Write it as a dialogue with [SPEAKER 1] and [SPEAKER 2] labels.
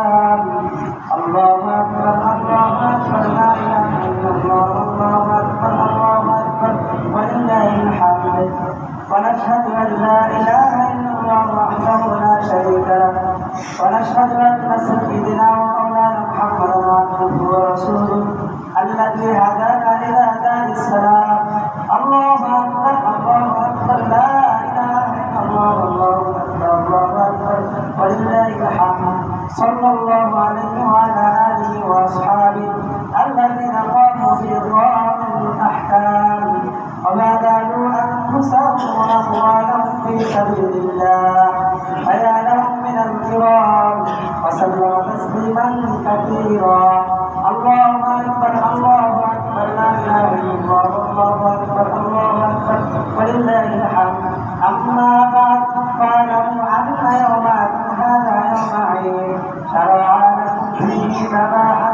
[SPEAKER 1] الله أكبر الله أكبر لا إله إلا الله الله أكبر الله أكبر ولله الحمد ونشهد أن لا إله إلا الله وحده لا شريك له ونشهد أن سيدنا ومولانا محمدا عبده ورسوله الذي هدانا إلى دار السلام الله أكبر الله أكبر لا إله إلا الله الله أكبر الله أكبر ولله الحمد صلى الله عليه وعلى آله وأصحابه الذين قاموا بإقرار الأحكام وما دانوا أنفسهم وأموالهم في سبيل الله فيا لهم من الكرام وسلم تسليما كثيرا الله أكبر الله أكبر لا إله إلا الله الله أكبر الله أكبر ولله الحمد أما بعد فاعلموا أن يومكم هذا يوم عيد شرع لكم فيه مباحا